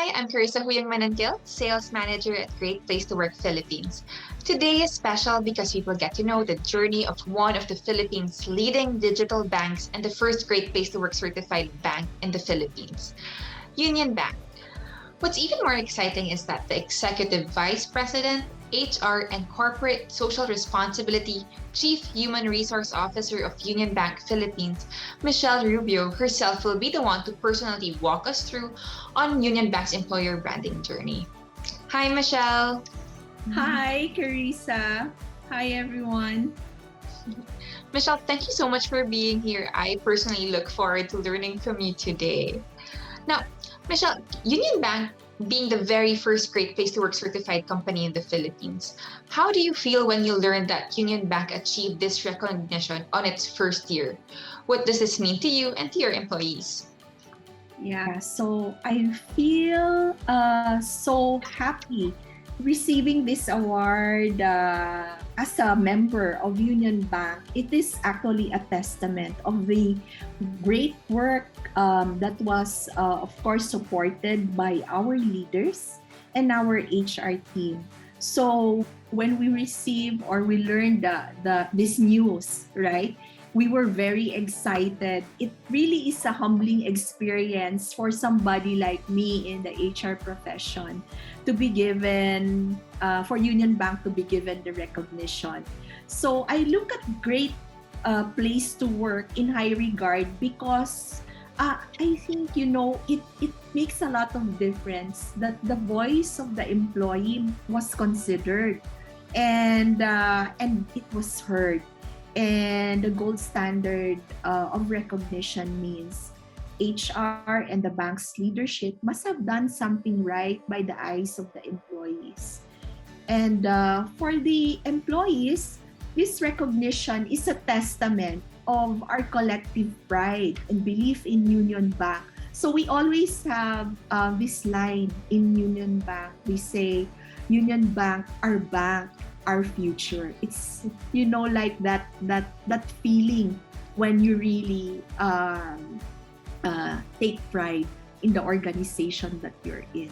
Hi, I'm Carissa Huyang Manangil, Sales Manager at Great Place to Work Philippines. Today is special because we will get to know the journey of one of the Philippines' leading digital banks and the first Great Place to Work certified bank in the Philippines, UnionBank. What's even more exciting is that the Executive Vice President, HR and Corporate Social Responsibility Chief Human Resource Officer of Union Bank Philippines, Michelle Rubio herself will be the one to personally walk us through on Union Bank's employer branding journey. Hi, Michelle. Hi, Carissa. Hi, everyone. Michelle, thank you so much for being here. I personally look forward to learning from you today. Now, Michelle, Union Bank being the very first Great Place to Work certified company in the Philippines, how do you feel when you learned that Union Bank achieved this recognition on its first year? What does this mean to you and to your employees? Yeah, so I feel so happy receiving this award as a member of Union Bank. It is actually a testament of the great work that was, of course, supported by our leaders and our HR team. So when we received or we learned this news, right? We were very excited. It really is a humbling experience for somebody like me in the HR profession to be given, for Union Bank to be given the recognition. So I look at great place to work in high regard because I think, it makes a lot of difference that the voice of the employee was considered and it was heard. And the gold standard of recognition means HR and the bank's leadership must have done something right by the eyes of the employees. And for the employees, this recognition is a testament of our collective pride and belief in Union Bank. So we always have this line in Union Bank. We say, Union Bank, our future. It's like that feeling when you really take pride in the organization that you're in.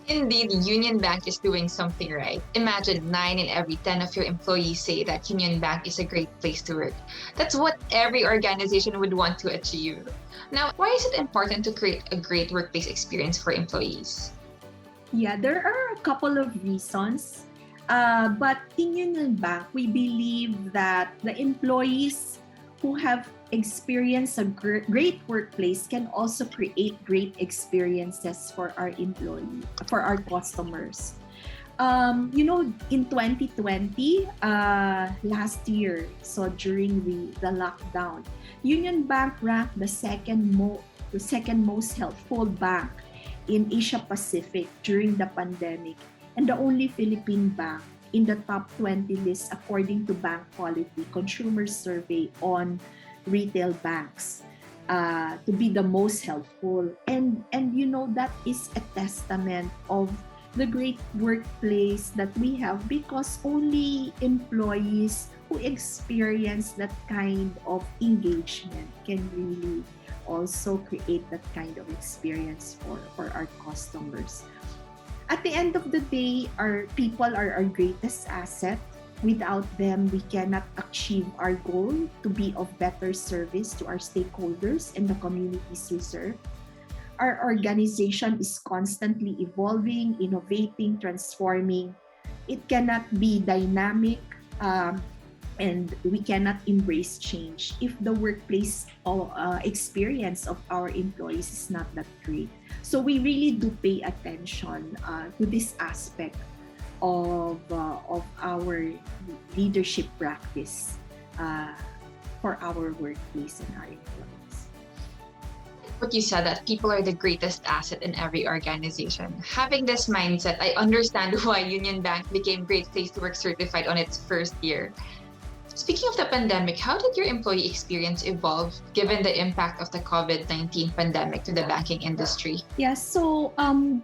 Indeed, Union Bank is doing something right. Imagine 9 in every 10 of your employees say that Union Bank is a great place to work. That's what every organization would want to achieve. Now, why is it important to create a great workplace experience for employees? Yeah, there are a couple of reasons. But in Union Bank, we believe that the employees who have experienced a great workplace can also create great experiences for our for our customers. In 2020, last year, so during the lockdown, Union Bank ranked the second most helpful bank in Asia Pacific during the pandemic, and the only Philippine bank in the top 20 list according to Bank Quality Consumer Survey on retail banks, to be the most helpful. And that is a testament of the great workplace that we have, because only employees who experience that kind of engagement can really also create that kind of experience for our customers. At the end of the day, our people are our greatest asset. Without them, we cannot achieve our goal to be of better service to our stakeholders and the communities we serve. Our organization is constantly evolving, innovating, transforming. It cannot be dynamic, and we cannot embrace change if the workplace experience of our employees is not that great. So we really do pay attention to this aspect of our leadership practice for our workplace and our employees. What you said, that people are the greatest asset in every organization. Having this mindset, I understand why Union Bank became Great Place to Work certified on its first year. Speaking of the pandemic, how did your employee experience evolve given the impact of the COVID-19 pandemic to the banking industry? Yeah, so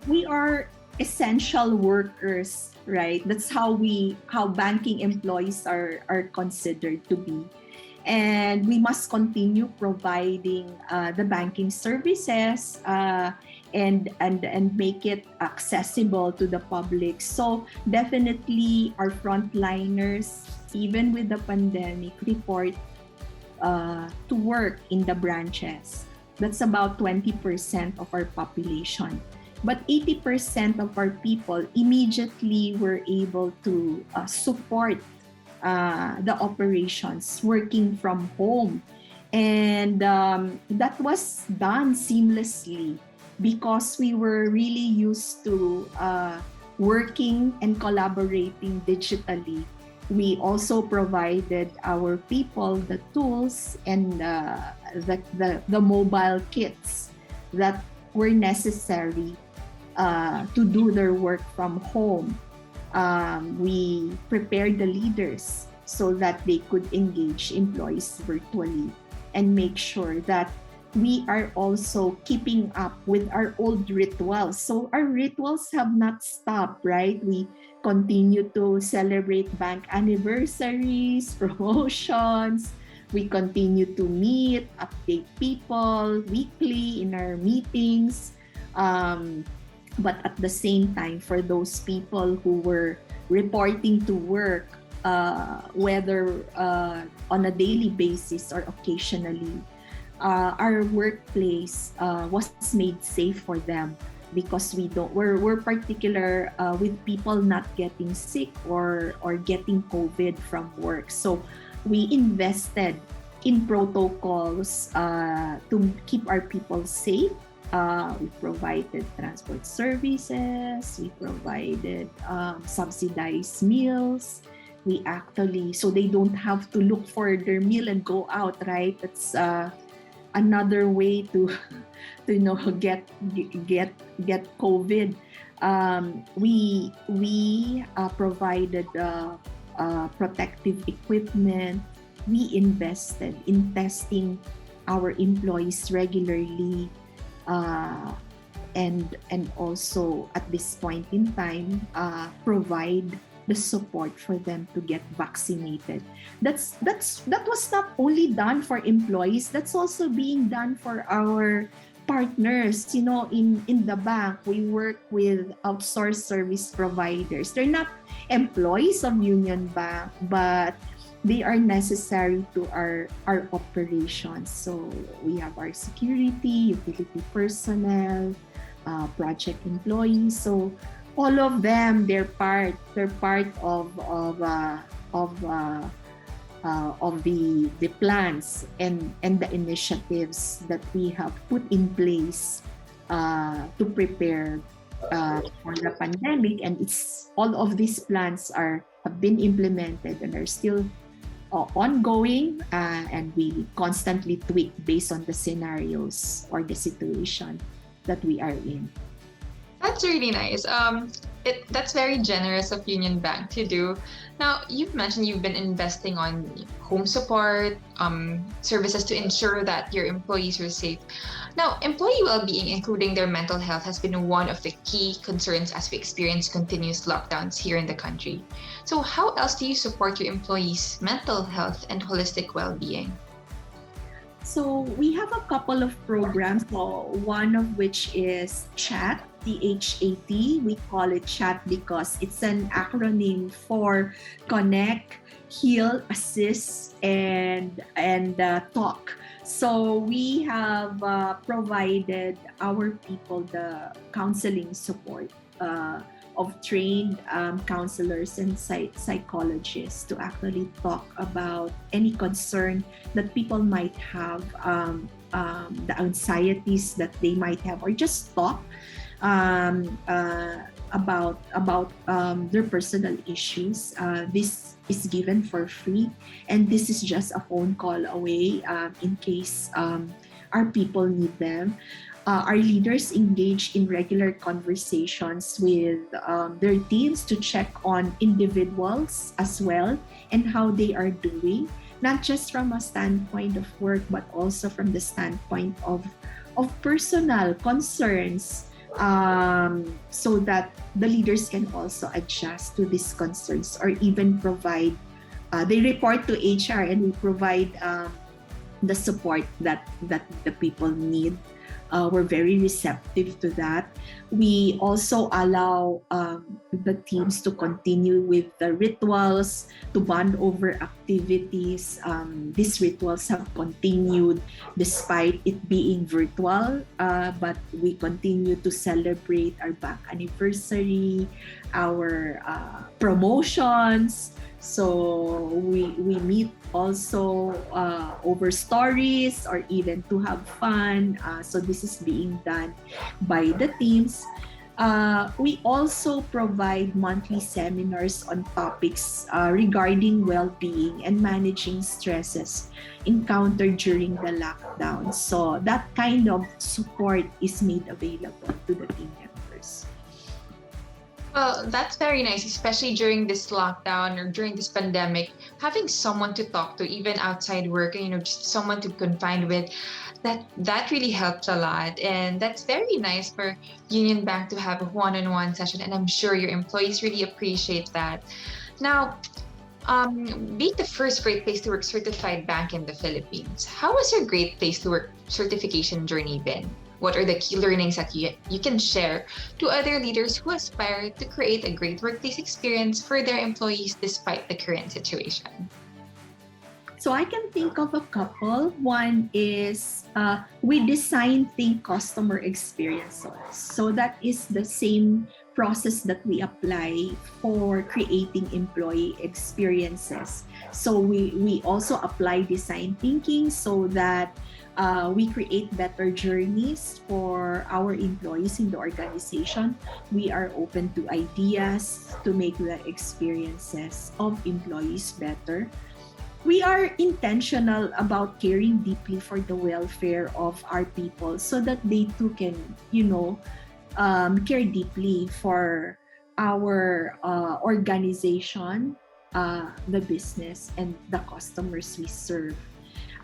we are essential workers, right? That's how banking employees are considered to be. And we must continue providing the banking services and make it accessible to the public. So definitely our frontliners, even with the pandemic, report to work in the branches. That's about 20% of our population. But 80% of our people immediately were able to support the operations working from home. And that was done seamlessly because we were really used to working and collaborating digitally. We also provided our people the tools and the mobile kits that were necessary to do their work from home. We prepared the leaders so that they could engage employees virtually and make sure that we are also keeping up with our old rituals. So our rituals have not stopped, right? We continue to celebrate bank anniversaries, promotions. We continue to meet, update people weekly in our meetings. But at the same time, for those people who were reporting to work, whether on a daily basis or occasionally, our workplace was made safe for them because we're particular with people not getting sick or getting COVID from work. So we invested in protocols to keep our people safe. We provided transport services, we provided subsidized meals. So they don't have to look for their meal and go out, right? That's another way to get COVID. We provided protective equipment. We invested in testing our employees regularly, and also at this point in time provide the support for them to get vaccinated. That was not only done for employees, that's also being done for our partners. In the bank, we work with outsourced service providers. They're not employees of UnionBank, but they are necessary to our operations. So we have our security, utility personnel, project employees. So all of them, they're part of the plans and the initiatives that we have put in place to prepare for the pandemic. And all of these plans have been implemented and are still ongoing, and we constantly tweak based on the scenarios or the situation that we are in. That's really nice. That's very generous of UnionBank to do. Now, you've mentioned you've been investing on home support, services to ensure that your employees are safe. Now, employee well-being, including their mental health, has been one of the key concerns as we experience continuous lockdowns here in the country. So how else do you support your employees' mental health and holistic well-being? So we have a couple of programs, one of which is CHAT, CHAT. We call it CHAT because it's an acronym for Connect, Heal, Assist, and Talk. So we have provided our people the counseling support of trained counselors and psychologists to actually talk about any concern that people might have, the anxieties that they might have, or just talk about their personal issues. This is given for free, and this is just a phone call away in case our people need them. Our leaders engage in regular conversations with their teams to check on individuals as well and how they are doing, not just from a standpoint of work, but also from the standpoint of personal concerns, so that the leaders can also adjust to these concerns or even provide, they report to HR and we provide the support that the people need. We're very receptive to that. We also allow the teams to continue with the rituals, to bond over activities. These rituals have continued despite it being virtual, but we continue to celebrate our bank anniversary, our promotions. So we meet also over stories or even to have fun. So this is being done by the teams. We also provide monthly seminars on topics regarding well-being and managing stresses encountered during the lockdown. So that kind of support is made available to the team members. Well, that's very nice, especially during this lockdown or during this pandemic. Having someone to talk to, even outside work, just someone to confide with, that really helps a lot. And that's very nice for Union Bank to have a one-on-one session, and I'm sure your employees really appreciate that. Now, being the first Great Place to Work certified bank in the Philippines, how has your Great Place to Work certification journey been? What are the key learnings that you can share to other leaders who aspire to create a great workplace experience for their employees despite the current situation? So I can think of a couple. One is we design think customer experiences. So that is the same process that we apply for creating employee experiences. So we also apply design thinking so that we create better journeys for our employees in the organization. We are open to ideas to make the experiences of employees better. We are intentional about caring deeply for the welfare of our people so that they too can, care deeply for our organization, the business, and the customers we serve.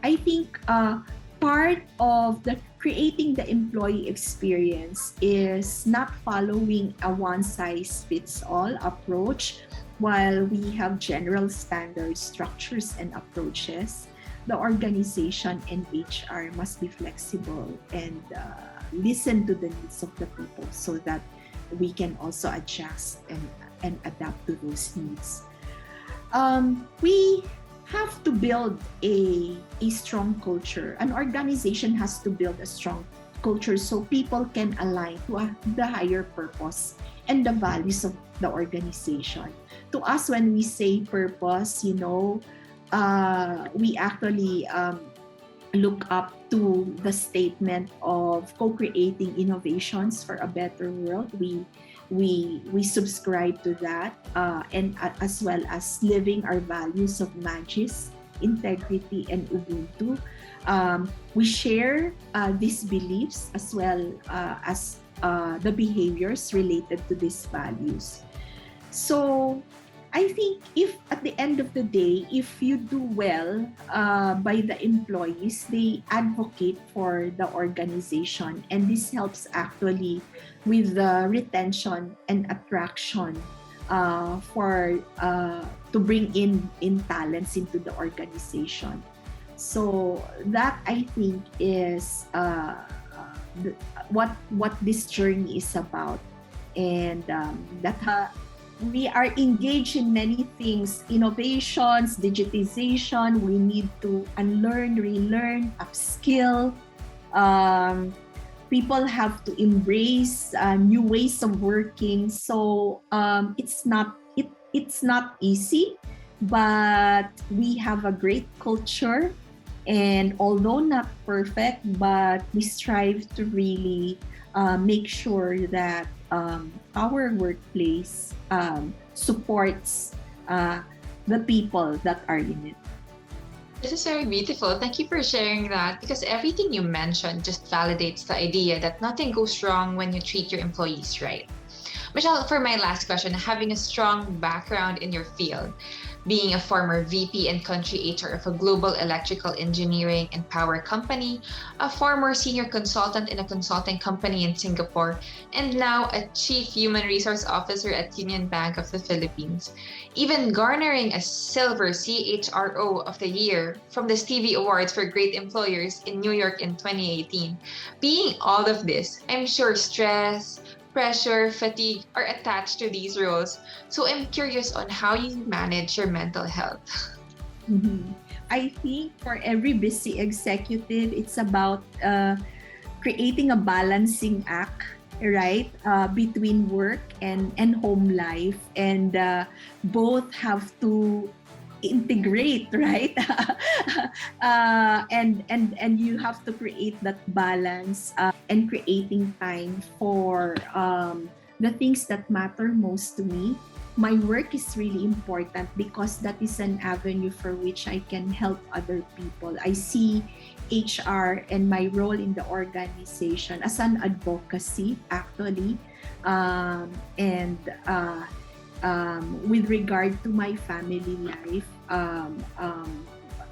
I think part of the creating the employee experience is not following a one-size-fits-all approach. While we have general standards, structures, and approaches, the organization and HR must be flexible and listen to the needs of the people so that we can also adjust and adapt to those needs. We have to build a strong culture. An organization has to build a strong culture so people can align to the higher purpose and the values of the organization. To us, when we say purpose, we actually look up to the statement of co-creating innovations for a better world. We subscribe to that, and as well as living our values of Magis, integrity, and Ubuntu. We share these beliefs as well as the behaviors related to these values. So I think if at the end of the day, if you do well by the employees, they advocate for the organization, and this helps actually with the retention and attraction for to bring in talents into the organization. So that I think is what this journey is about, and that we are engaged in many things: innovations, digitization. We need to unlearn, relearn, upskill. People have to embrace new ways of working. So it's not easy, but we have a great culture. And although not perfect, but we strive to really make sure that our workplace supports the people that are in it. This is very beautiful. Thank you for sharing that, because everything you mentioned just validates the idea that nothing goes wrong when you treat your employees right. Michelle, for my last question, having a strong background in your field, being a former VP and country HR of a global electrical engineering and power company, a former senior consultant in a consulting company in Singapore, and now a chief human resource officer at Union Bank of the Philippines, even garnering a silver CHRO of the Year from the Stevie Awards for Great Employers in New York in 2018. Being all of this, I'm sure stress, pressure, fatigue are attached to these roles. So I'm curious on how you manage your mental health. Mhm. I think for every busy executive, it's about creating a balancing act, right, between work and home life, and both have to integrate, right? And you have to create that balance, and creating time for the things that matter most to me. My work is really important because that is an avenue for which I can help other people. I see HR and my role in the organization as an advocacy, actually. And with regard to my family life,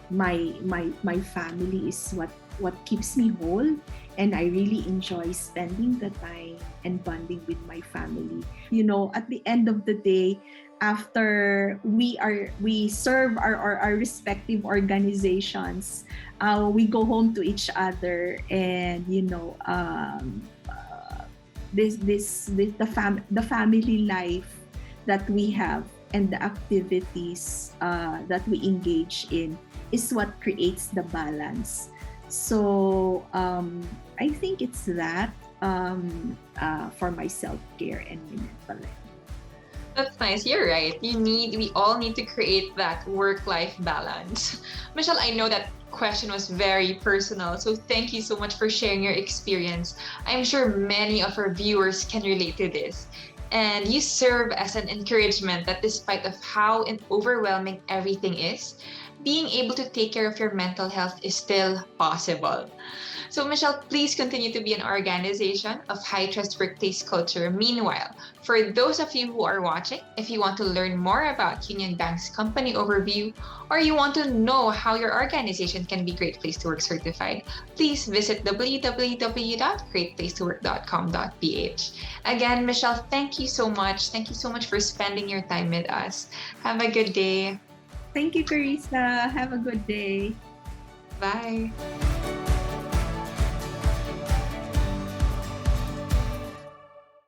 my family is what keeps me whole, and I really enjoy spending the time and bonding with my family. At the end of the day, after we serve our respective organizations, we go home to each other, and the family life that we have and the activities that we engage in is what creates the balance. So I think it's that, for my self-care and my mental health. That's nice. You're right. We all need to create that work-life balance. Michelle, I know that question was very personal, so thank you so much for sharing your experience. I'm sure many of our viewers can relate to this. And you serve as an encouragement that despite of how overwhelming everything is, being able to take care of your mental health is still possible. So, Michelle, please continue to be an organization of high trust workplace culture. Meanwhile, for those of you who are watching, if you want to learn more about Union Bank's company overview, or you want to know how your organization can be Great Place to Work certified, please visit www.greatplacetowork.com.ph. Again, Michelle, thank you so much. Thank you so much for spending your time with us. Have a good day. Thank you, Carissa. Have a good day. Bye.